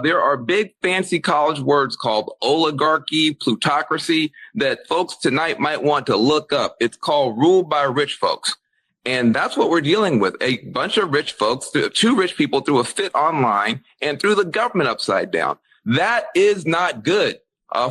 There are big fancy college words called oligarchy, plutocracy that folks tonight might want to look up. It's called rule by rich folks. And that's what we're dealing with. A bunch of rich folks, two rich people threw a fit online and threw the government upside down. That is not good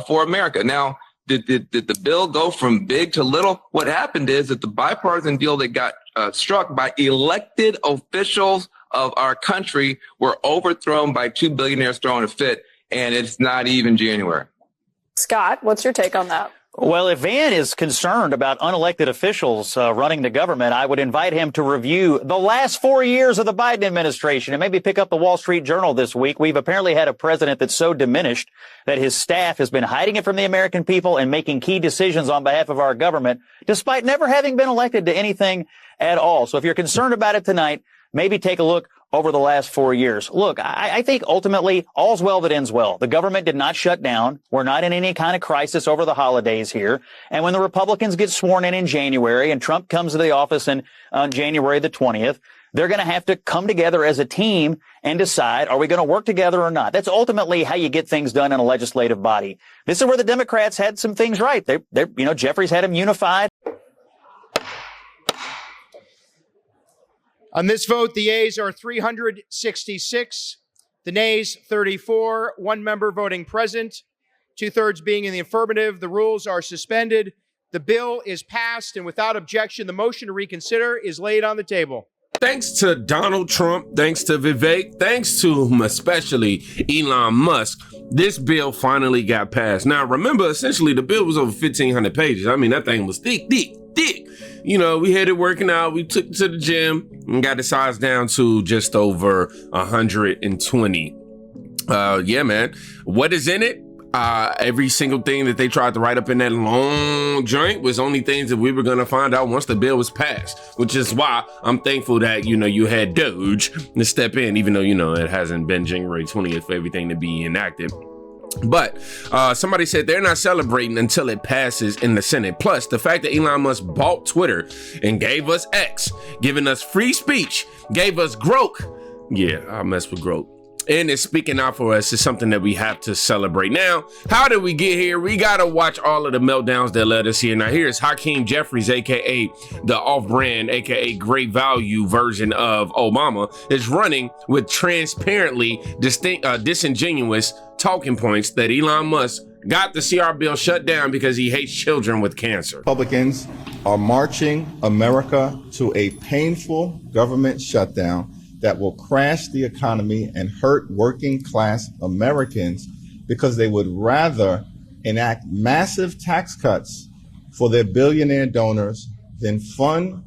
for America. Now, did the bill go from big to little? What happened is that the bipartisan deal that got struck by elected officials of our country were overthrown by two billionaires throwing a fit, and it's not even January. Scott, what's your take on that? Well, if Van is concerned about unelected officials running the government, I would invite him to review the last 4 years of the Biden administration and maybe pick up the Wall Street Journal this week. We've apparently had a president that's so diminished that his staff has been hiding it from the American people and making key decisions on behalf of our government, despite never having been elected to anything at all. So if you're concerned about it tonight, maybe take a look over the last 4 years. Look, I think ultimately all's well that ends well. The government did not shut down. We're not in any kind of crisis over the holidays here. And when the Republicans get sworn in January and Trump comes to the office on January the 20th, they're going to have to come together as a team and decide, are we going to work together or not? That's ultimately how you get things done in a legislative body. This is where the Democrats had some things right. Jeffries had them unified. On this vote, the yeas are 366, the nays 34, one member voting present, 2/3 being in the affirmative. The rules are suspended. The bill is passed, and without objection, the motion to reconsider is laid on the table. Thanks to Donald Trump, thanks to Vivek, thanks to especially Elon Musk, this bill finally got passed. Now, remember, essentially, the bill was over 1,500 pages. I mean, that thing was thick. You know, we had it working out. We took it to the gym and got the size down to just over 120. Yeah, man. What is in it? Every single thing that they tried to write up in that long joint was only things that we were going to find out once the bill was passed, which is why I'm thankful that, you had Doge to step in, even though, it hasn't been January 20th for everything to be enacted. But somebody said they're not celebrating until it passes in the Senate. Plus, the fact that Elon Musk bought Twitter and gave us X, giving us free speech, gave us Grok. Yeah, I mess with Grok. And it's speaking out for us is something that we have to celebrate. Now, how did we get here? We got to watch all of the meltdowns that led us here. Now, here's Hakeem Jeffries, a.k.a. the off-brand, a.k.a. great value version of Obama, is running with transparently disingenuous talking points that Elon Musk got the CR bill shut down because he hates children with cancer. Republicans are marching America to a painful government shutdown that will crash the economy and hurt working class Americans because they would rather enact massive tax cuts for their billionaire donors than fund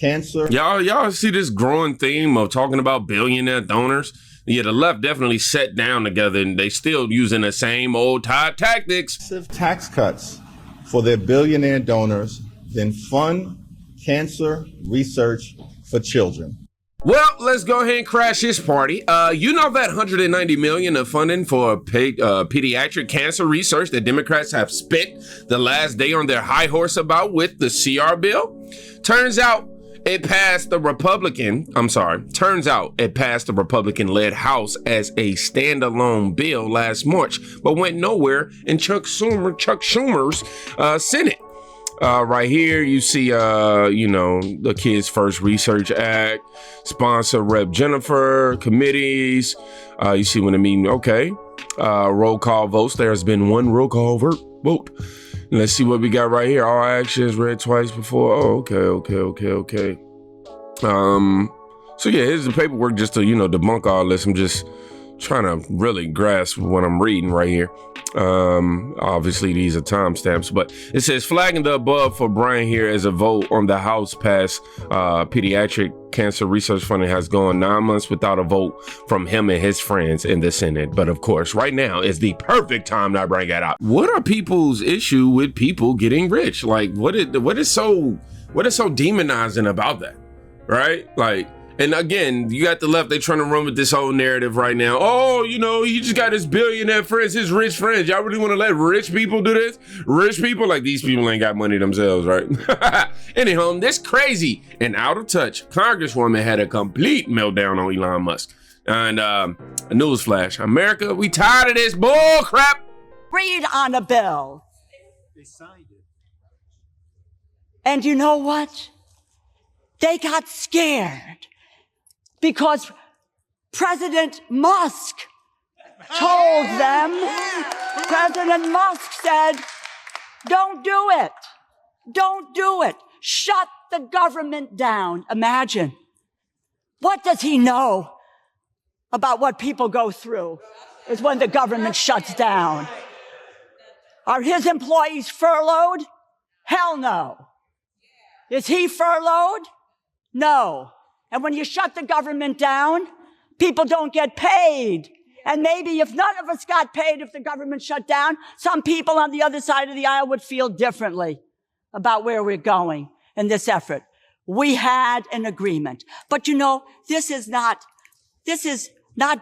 cancer. Y'all see this growing theme of talking about billionaire donors? Yeah, the left definitely sat down together and they still using the same old tactics. Massive tax cuts for their billionaire donors than fund cancer research for children. Well, let's go ahead and crash this party. You know that $190 million of funding for pediatric cancer research that Democrats have spent the last day on their high horse about with the CR bill? Turns out it passed the Republican-led House as a standalone bill last March, but went nowhere in Chuck Schumer's Senate. Right here, you see, the Kids First Research Act, sponsor Rep. Jennifer, committees. You see when the meeting, okay. Roll call votes. There's been one roll call vote. Let's see what we got right here. All actions read twice before. Oh, okay. So yeah, here's the paperwork just to, debunk all this. I'm just trying to really grasp what I'm reading right here. Obviously these are timestamps, but it says flagging the above for Brian here as a vote on the House passed pediatric cancer research funding has gone 9 months without a vote from him and his friends in the Senate. But of course, right now is the perfect time to bring that up. What are people's issue with people getting rich? Like what is so demonizing about that? Right? Like, and again, you got the left, they trying to run with this whole narrative right now. Oh, he just got his billionaire friends, his rich friends. Y'all really want to let rich people do this? Rich people? Like these people ain't got money themselves, right? Anyhow, this crazy and out of touch Congresswoman had a complete meltdown on Elon Musk. And a newsflash, America, we tired of this bull crap. Read on a bill. They signed it. And you know what? They got scared because President Musk told them, President Musk said, don't do it. Don't do it. Shut the government down. Imagine. What does he know about what people go through is when the government shuts down? Are his employees furloughed? Hell no. Is he furloughed? No. And when you shut the government down, people don't get paid. And maybe if none of us got paid if the government shut down, some people on the other side of the aisle would feel differently about where we're going in this effort. We had an agreement. But you know, this is not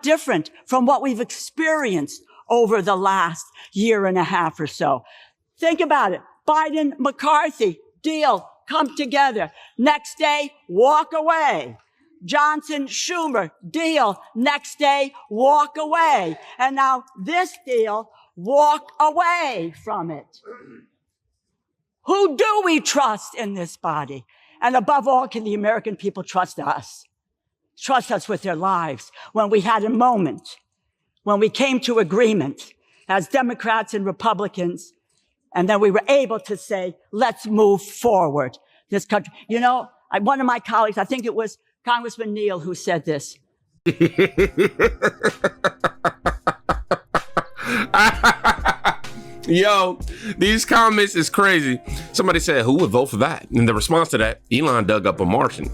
different from what we've experienced over the last year and a half or so. Think about it. Biden, McCarthy, deal, come together. Next day, walk away. Johnson, Schumer, deal. Next day, walk away. And now this deal, walk away from it. Who do we trust in this body? And above all, can the American people trust us? Trust us with their lives. When we had a moment, when we came to agreement as Democrats and Republicans, and then we were able to say, let's move forward this country. You know, one of my colleagues, I think it was Congressman Neal, who said this. Yo, these comments is crazy. Somebody said, who would vote for that? And the response to that, Elon dug up a Martian.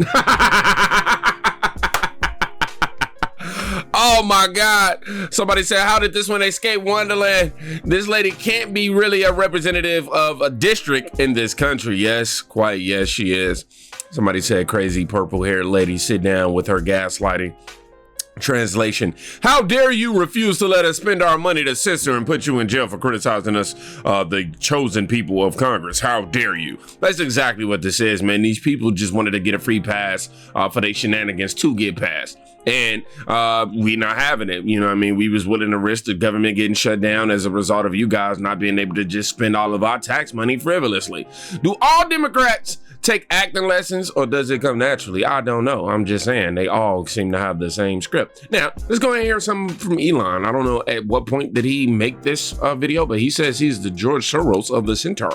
Oh my God. Somebody said, how did this one escape Wonderland? This lady can't be really a representative of a district in this country. Yes, quite. Yes, she is. Somebody said, crazy purple haired lady, sit down with her gaslighting. Translation, how dare you refuse to let us spend our money to censor and put you in jail for criticizing us, the chosen people of Congress? How dare you? That's exactly what this is, man. These people just wanted to get a free pass for their shenanigans to get passed. And we not having it. You know what I mean? We was willing to risk the government getting shut down as a result of you guys not being able to just spend all of our tax money frivolously. Do all Democrats take acting lessons, or does it come naturally? I don't know. I'm just saying they all seem to have the same script. Now, let's go ahead and hear something from Elon. I don't know at what point did he make this video, but he says he's the George Soros of the center.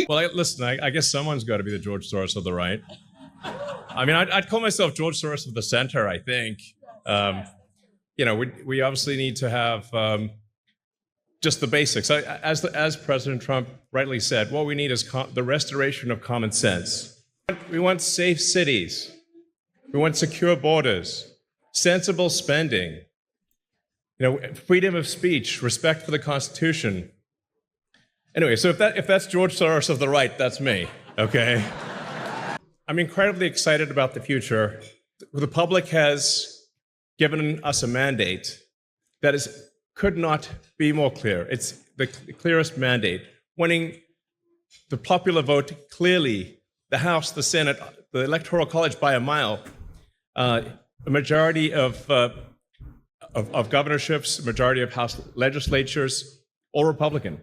Well, listen, I guess someone's got to be the George Soros of the right. I mean, I'd call myself George Soros of the center, I think. You know, we obviously need to have just the basics. As President Trump rightly said, what we need is the restoration of common sense. We want safe cities. We want secure borders, sensible spending, you know, freedom of speech, respect for the Constitution. Anyway, so if that's George Soros of the right, that's me, okay? I'm incredibly excited about the future. The public has given us a mandate that could not be more clear. It's the clearest mandate. Winning the popular vote clearly, the House, the Senate, the Electoral College by a mile, a majority of governorships, a majority of House legislatures, all Republican.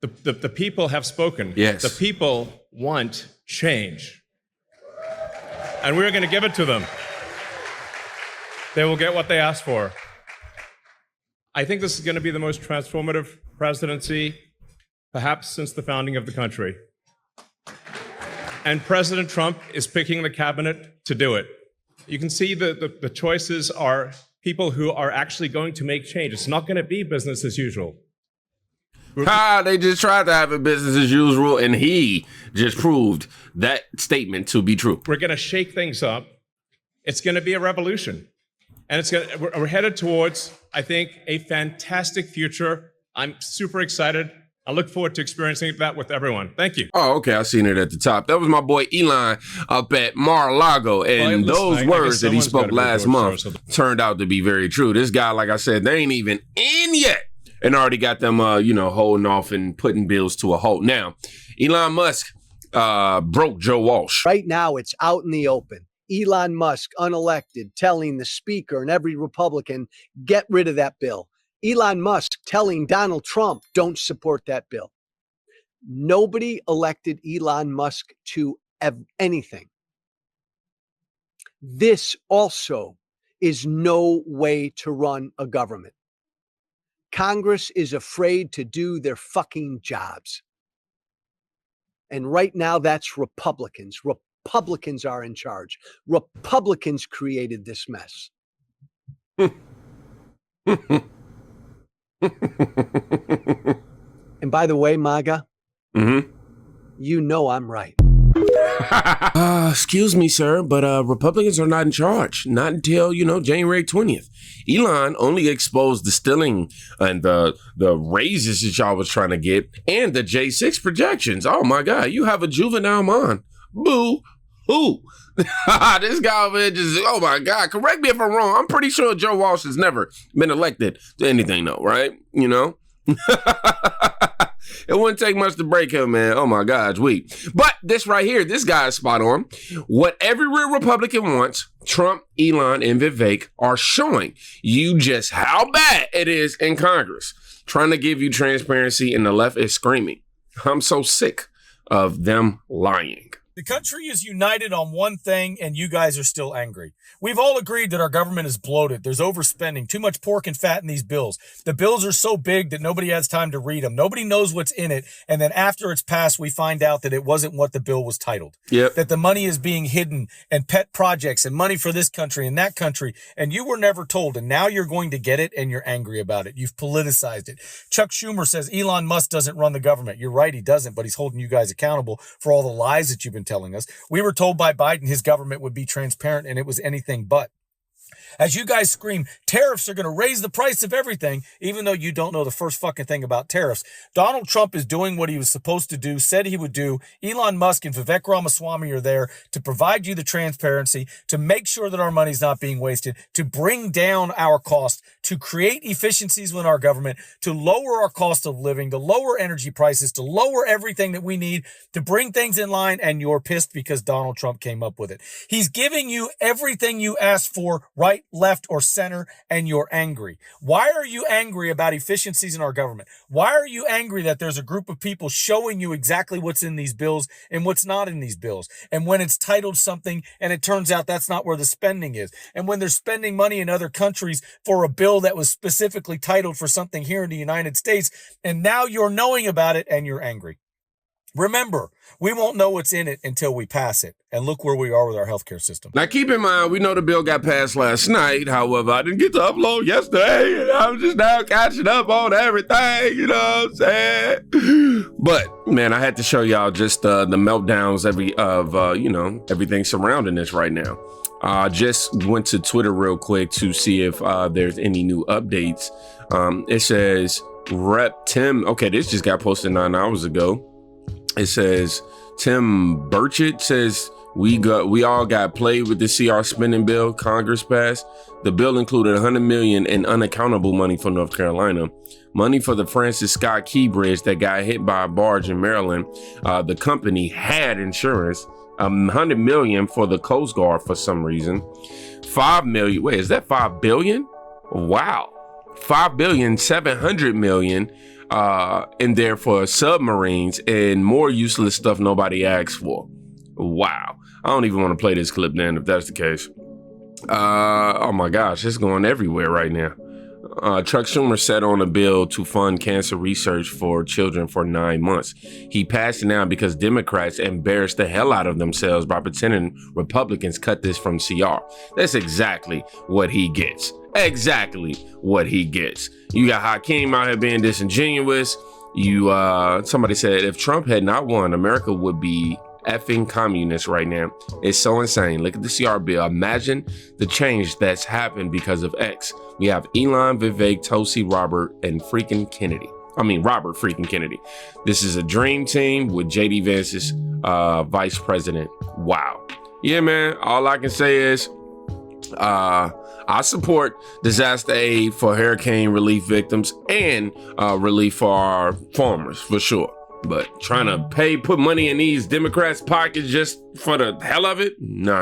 The people have spoken. Yes. The people want change. And we're going to give it to them. They will get what they asked for. I think this is going to be the most transformative presidency, perhaps since the founding of the country. And President Trump is picking the cabinet to do it. You can see the choices are people who are actually going to make change. It's not going to be business as usual. They just tried to have it business as usual, and he just proved that statement to be true. We're going to shake things up. It's going to be a revolution. And we're headed towards, I think, a fantastic future. I'm super excited. I look forward to experiencing that with everyone. Thank you. Oh, okay. I seen it at the top. That was my boy Elon up at Mar-a-Lago. And those words that he spoke last month turned out to be very true. This guy, like I said, they ain't even in yet. And already got them, holding off and putting bills to a halt. Now, Elon Musk broke Joe Walsh. Right now, it's out in the open. Elon Musk, unelected, telling the speaker and every Republican, get rid of that bill. Elon Musk telling Donald Trump, don't support that bill. Nobody elected Elon Musk to anything. This also is no way to run a government. Congress is afraid to do their fucking jobs. And right now, that's Republicans. Republicans are in charge. Republicans created this mess. And by the way, MAGA, you know I'm right. Excuse me, sir, but Republicans are not in charge. Not until, January 20th. Elon only exposed the stealing and the raises that y'all was trying to get and the J6 projections. Oh, my God. You have a juvenile mind. Boo. Who? This guy over here just, oh, my God. Correct me if I'm wrong. I'm pretty sure Joe Walsh has never been elected to anything, though, right? It wouldn't take much to break him, man. Oh, my God, it's weak. But this right here, this guy is spot on. What every real Republican wants, Trump, Elon, and Vivek are showing you just how bad it is in Congress. Trying to give you transparency, and the left is screaming. I'm so sick of them lying. The country is united on one thing, and you guys are still angry. We've all agreed that our government is bloated. There's overspending, too much pork and fat in these bills. The bills are so big that nobody has time to read them. Nobody knows what's in it. And then after it's passed, we find out that it wasn't what the bill was titled. Yep. That the money is being hidden and pet projects and money for this country and that country. And you were never told. And now you're going to get it and you're angry about it. You've politicized it. Chuck Schumer says Elon Musk doesn't run the government. You're right, he doesn't, but he's holding you guys accountable for all the lies that you've been telling us. We were told by Biden his government would be transparent, and it was anything but. As you guys scream, tariffs are going to raise the price of everything, even though you don't know the first fucking thing about tariffs. Donald Trump is doing what he was supposed to do, said he would do. Elon Musk and Vivek Ramaswamy are there to provide you the transparency, to make sure that our money's not being wasted, to bring down our costs, to create efficiencies within our government, to lower our cost of living, to lower energy prices, to lower everything that we need, to bring things in line, and you're pissed because Donald Trump came up with it. He's giving you everything you asked for, right, left, or center, and you're angry. Why are you angry about efficiencies in our government? Why are you angry that there's a group of people showing you exactly what's in these bills and what's not in these bills? And when it's titled something and it turns out that's not where the spending is. And when they're spending money in other countries for a bill that was specifically titled for something here in the United States, and now you're knowing about it and you're angry. Remember, we won't know what's in it until we pass it. And look where we are with our healthcare system. Now, keep in mind, we know the bill got passed last night. However, I didn't get to upload yesterday, and I'm just now catching up on everything, you know what I'm saying? But, man, I had to show y'all just the meltdowns everything surrounding this right now. Just went to Twitter real quick to see if there's any new updates. It says Rep Tim. Okay, this just got posted 9 hours ago. It says Tim Burchett says we all got played with the CR spending bill Congress passed. The bill included $100 million in unaccountable money for North Carolina, money for the Francis Scott Key Bridge that got hit by a barge in Maryland. The company had insurance. $100 million for the Coast Guard for some reason. $5 million. Wait, is that $5 billion? Wow. $5.7 billion in there for submarines and more useless stuff nobody asked for. Wow. I don't even want to play this clip then if that's the case. Oh my gosh, it's going everywhere right now. Chuck Schumer sat on a bill to fund cancer research for children for 9 months. He passed it now because Democrats embarrassed the hell out of themselves by pretending Republicans cut this from CR. That's exactly what he gets. Exactly what he gets. You got Hakeem out here being disingenuous. Somebody said if Trump had not won, America would be effing communist right now. It's so insane. Look at the CR bill. Imagine the change that's happened because of X. We have Elon, Vivek, Tosi, Robert, and freaking Kennedy. Robert freaking Kennedy. This is a dream team with JD Vance's vice president. Wow. Yeah, man. All I can say is I support disaster aid for hurricane relief victims and relief for our farmers, for sure. But trying to put money in these Democrats' pockets just for the hell of it? Nah.